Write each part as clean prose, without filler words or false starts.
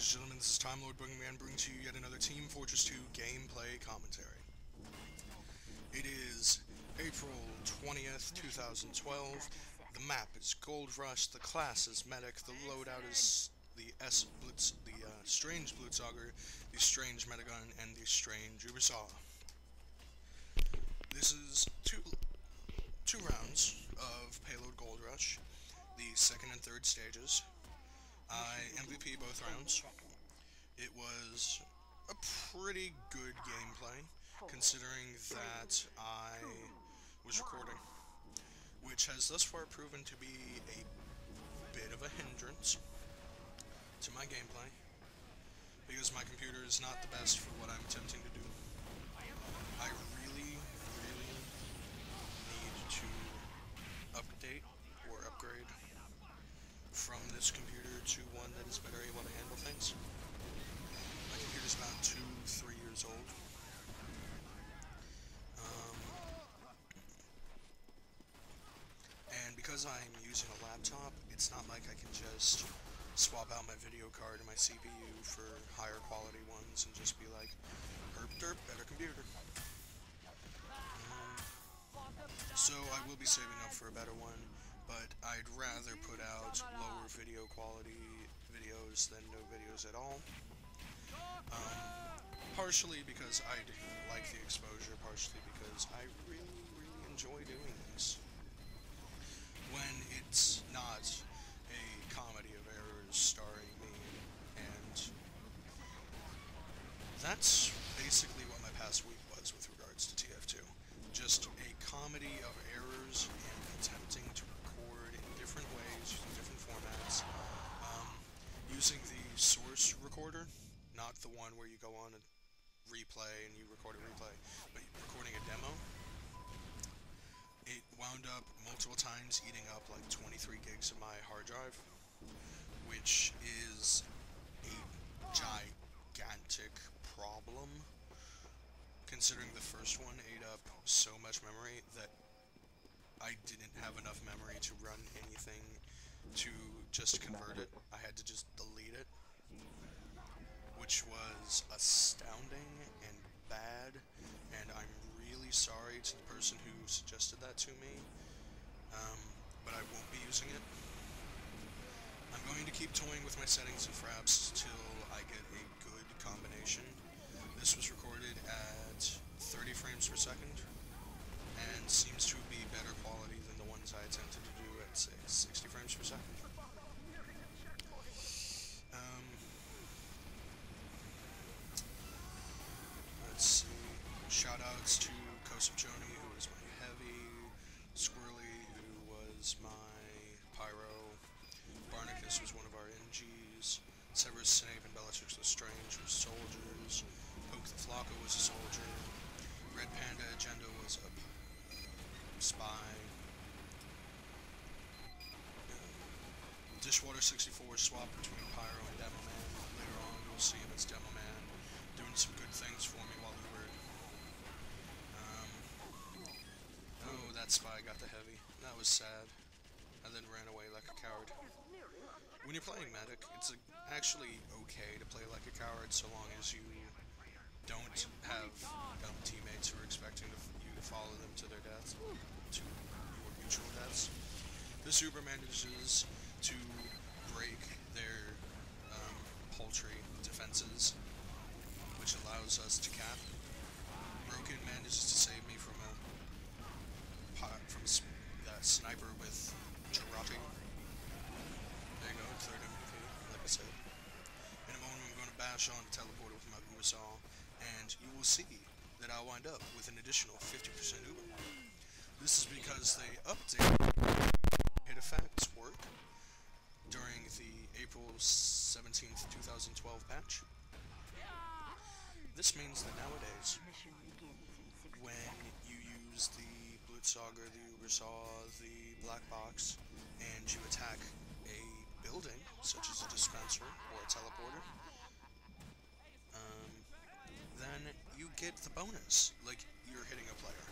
ladies and gentlemen, this is Time Lord Boogeyman bringing to you yet another Team Fortress 2 gameplay commentary. It is April 20th, 2012. The map is Goldrush, the class is Medic, the loadout is the Strange Blutsauger, the Strange Medigun, and the Strange Ubersaw. This is two rounds of Payload Goldrush, the second and third stages. I MVP both rounds. It was a pretty good gameplay, considering that I was recording, which has thus far proven to be a bit of a hindrance to my gameplay, because my computer is not the best for what I'm attempting to do. I really need to update or upgrade from this computer to one that is better able to handle things. My computer's about 2-3 years old. And because I'm using a laptop, it's not like I can just swap out my video card and my CPU for higher quality ones and just be like, herp derp, better computer. So I will be saving up for a better one, but I'd rather put out lower video quality videos than no videos at all. Partially because I like the exposure, partially because I really enjoy doing this. When it's not a comedy of errors starring me, and that's basically what my past week was with regards to TF2. Just a comedy of errors and attempting to record in different ways, using different formats, using the source recorder, not the one where you go on and replay and you record a replay, but recording a demo. It wound up multiple times eating up like 23 gigs of my hard drive, which is a gigantic problem, considering the first one ate up so much memory that I didn't have enough memory to run anything to just convert it. I had to just delete it, which was astounding and bad, and I'm really sorry to the person who suggested that to me, but I won't be using it. I'm going to keep toying with my settings and fraps till I get a good combination. This was recorded at 30 frames per second, and seems to be better quality than the ones I attempted to do at, say, 60 frames per second. Let's see. Shoutouts to Kosip Joni, who was my heavy, Squirrely, who was my pyro, Barnacus was one of our NGs, Severus Snape and Bellatrix Lestrange were soldiers, Poke the Flocka was a soldier, Red Panda Agenda was a spy, Dishwater 64 swapped between Pyro and Demo Man. Later on you'll see him as Demo Man, doing some good things for me while we were... oh, that spy got the heavy. That was sad. I then ran away like a coward. When you're playing Medic, it's actually okay to play like a coward so long as you don't have dumb teammates who are expecting you to follow them to their deaths, to your mutual deaths. This Uber manages to break their paltry defenses, which allows us to cap. Broken manages to save me from that sniper with dropping. There you go, third MVP, like I said. In a moment I'm going to bash on the teleporter with my Ubersaw, and you will see that I'll wind up with an additional 50% Uber. This is because they updated hit effects work during the April 17th, 2012 patch. This means that nowadays, when you use the Blutsauger, the Ubersaw, the Black Box, and you attack a building, such as a dispenser or a teleporter, then you get the bonus, like you're hitting a player.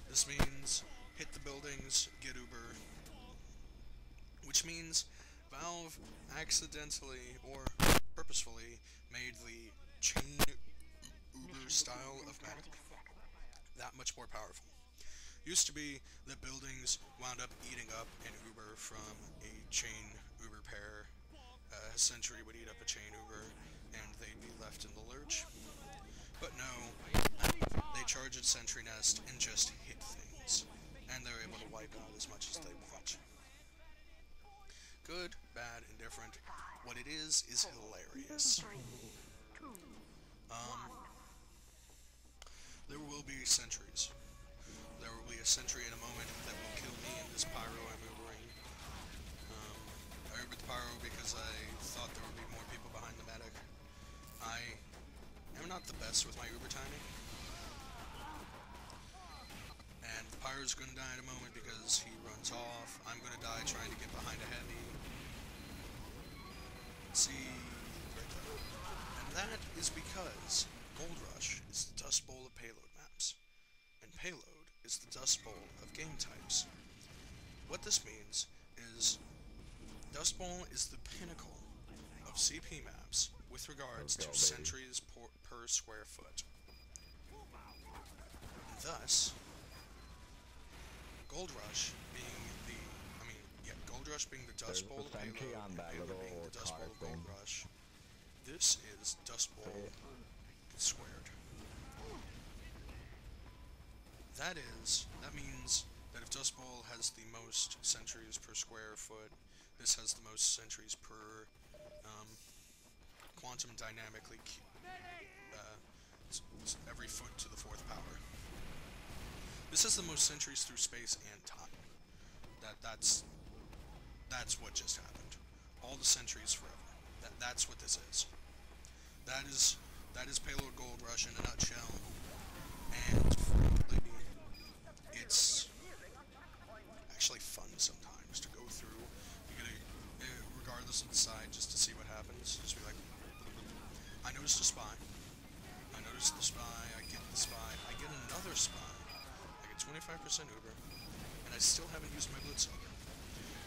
This means hit the buildings, get Uber, which means Valve accidentally, or purposefully made the chain Uber style of medic that much more powerful. Used to be that buildings wound up eating up an Uber from a chain Uber pair. A sentry would eat up a chain Uber, and they'd be left in the lurch. But no, they charge at sentry nest and just hit things, and they're able to wipe out as much as they want. Good, bad, indifferent. What it is hilarious. There will be sentries. There will be a sentry in a moment that will kill me in this pyro I'm Ubering. I Ubered the pyro because I thought there would be more people behind the medic. I am not the best with my Uber timing. And the pyro's gonna die in a moment because he runs off. I'm gonna die trying to get behind a heavy. See, right there. And that is because Goldrush is the Dust Bowl of payload maps, and payload is the Dust Bowl of game types. What this means is Dust Bowl is the pinnacle of CP maps with regards to sentries per square foot. And thus, Goldrush being Goldrush being the Dust Bowl of payload, and payload being the Dust Bowl of Goldrush. This is Dust Bowl squared. That means that if Dust Bowl has the most sentries per square foot, this has the most sentries per quantum dynamically every foot to the 4th power. This has the most sentries through space and time. That's what just happened. All the sentries forever. That's what this is. That is payload Goldrush in a nutshell. And frankly, it's actually fun sometimes to go through. You gotta, regardless of the side, just to see what happens. Just be like, I noticed a spy. I noticed the spy. I get the spy. I get another spy. I get 25% Uber, and I still haven't used my Blutsauger.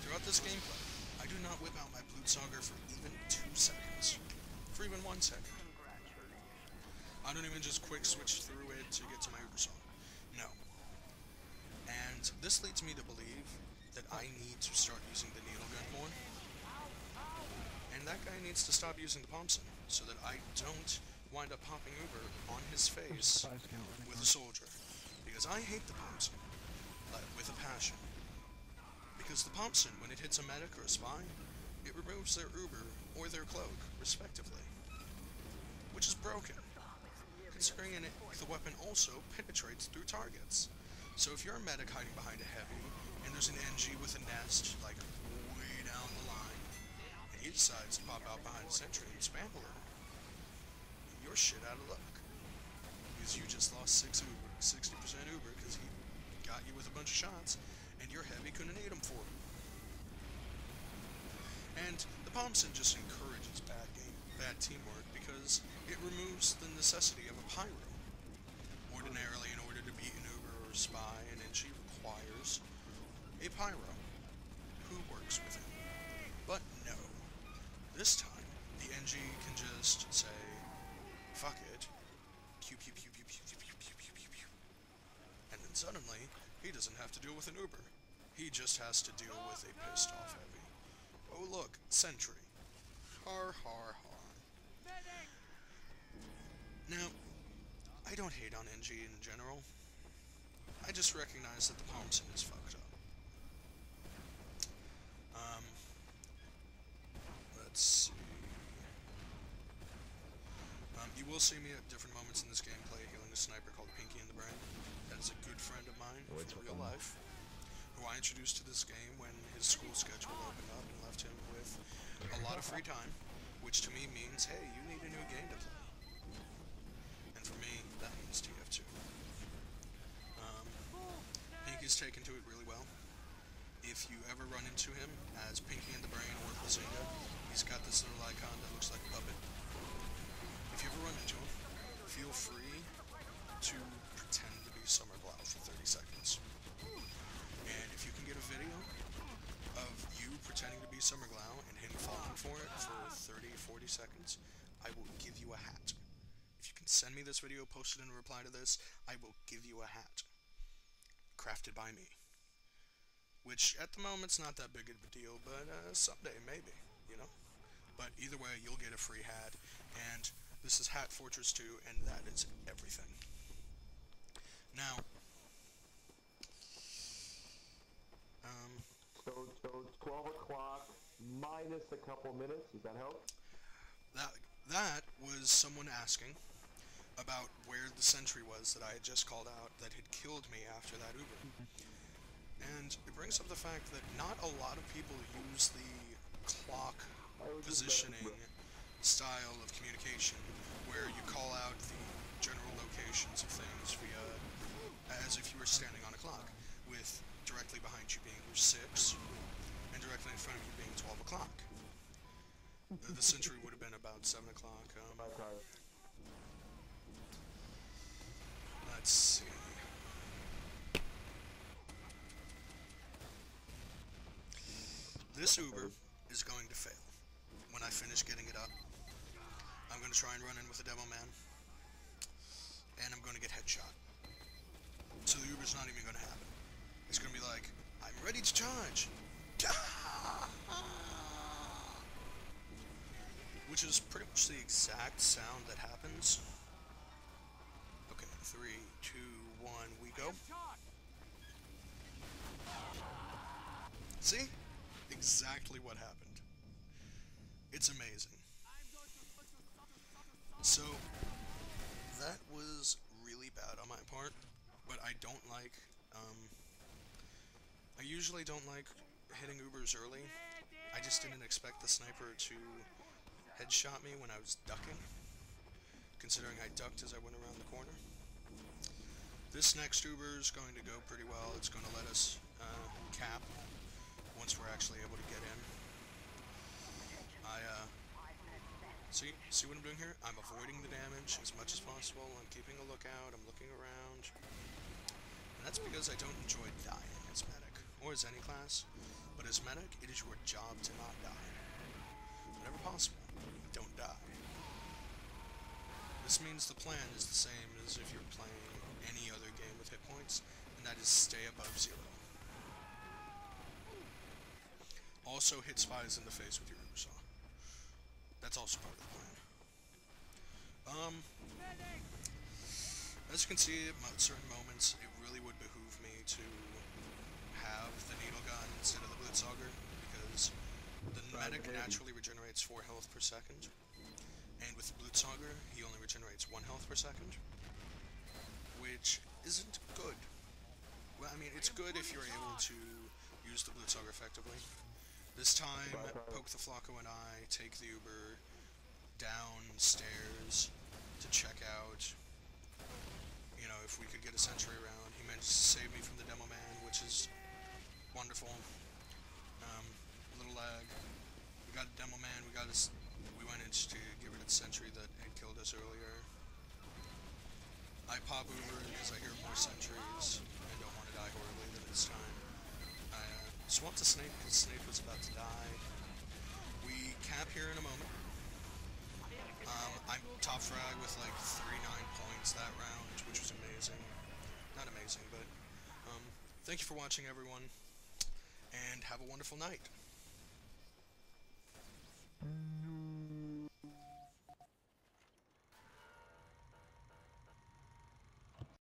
Throughout this gameplay, I do not whip out my Blutsauger for even 2 seconds. For even 1 second. I don't even just quick switch through it to get to my Uber song. No. And this leads me to believe that I need to start using the needle gun more. And that guy needs to stop using the Pomson, so that I don't wind up popping Uber on his face with a soldier. Because I hate the Pomson with a passion. Because the Pomson, when it hits a medic or a spy, it removes their Uber or their cloak, respectively. Which is broken, considering the weapon also penetrates through targets. So if you're a medic hiding behind a heavy, and there's an NG with a nest, like, way down the line, and he decides to pop out behind a sentry and spam a little, you're shit out of luck. Because you just lost 60% Uber, because he got you with a bunch of shots, and your heavy couldn't eat him for him. And the Pomson just encourages bad teamwork, because it removes the necessity of a pyro. Ordinarily, in order to beat an Uber or a spy, an NG requires a pyro who works with him. But no. This time, the NG can just say, fuck it, pew pew pew pew pew pew pew pew pew pew pew. And then suddenly, he doesn't have to deal with an Uber. He just has to deal with a pissed off heavy. Oh look, sentry. Har har har. Now, I don't hate on NG in general. I just recognize that the Pomson is fucked up. Let's see. You will see me at different moments in this gameplay healing a sniper called Pinky in the Brain. That is a good friend of mine from real life, who I introduced to this game when his school schedule opened up and left him with a lot of free time, which to me means, hey, you need a new game to play. And for me, that means TF2. Pinky's taken to it really well. If you ever run into him as Pinky in the Brain or Bazinga, he's got this little icon that looks like a puppet. If you ever run into him, feel free to pretend to be Summerglow for 30 seconds. And if you can get a video of you pretending to be Summerglow and him falling for it for 30, 40 seconds, I will give you a hat. If you can send me this video posted in reply to this, I will give you a hat. Crafted by me. Which, at the moment's not that big of a deal, but someday, maybe, you know? But either way, you'll get a free hat, and this is Hat Fortress 2, and that is everything. Now, So it's 12 o'clock minus a couple minutes, does that help? That was someone asking about where the sentry was that I had just called out that had killed me after that Uber. And it brings up the fact that not a lot of people use the clock positioning style of communication where you call out the general locations of things via as if you were standing on a clock, with directly behind you being 6 and directly in front of you being 12 o'clock. The sentry would have been about 7 o'clock. Let's see. This Uber is going to fail. When I finish getting it up, I'm going to try and run in with a demo man, and I'm going to get headshot. So the Uber's not even going to happen. It's going to be like, I'm ready to charge! Which is pretty much the exact sound that happens. Okay, 3, 2, 1, we go. See? Exactly what happened. It's amazing. So, that was really bad on my part, but I don't like, I usually don't like hitting Ubers early. I just didn't expect the sniper to headshot me when I was ducking, considering I ducked as I went around the corner. This next Uber is going to go pretty well. It's going to let us cap once we're actually able to get in. See what I'm doing here? I'm avoiding the damage as much as possible. I'm keeping a lookout. I'm looking around. And that's because I don't enjoy dying as medic, or as any class. But as medic, it is your job to not die. Whenever possible, don't die. This means the plan is the same as if you're playing any other game with hit points, and that is stay above 0. Also hit spies in the face with your Ubersaw. That's also part of the plan. As you can see, at certain moments, it really would behoove me to have the needle gun instead of the Blitzauger, because the medic naturally regenerates 4 health per second, and with the Blitzauger, he only regenerates 1 health per second, which isn't good. Well, I mean, it's good if you're able to use the Blitzauger effectively. This time, Poke the Flacco and I take the Uber downstairs to check out, you know, if we could get a sentry around. He managed to save me from the demo man, which is wonderful. A little lag. We got a demo man, we went in to get rid of the sentry that had killed us earlier. I pop Uber because I hear more sentries and don't want to die horribly this time. I swapped to Snape because Snape was about to die. We cap here in a moment. I'm top frag with like 39 points that round, which was amazing. Not amazing, but thank you for watching, everyone, and have a wonderful night.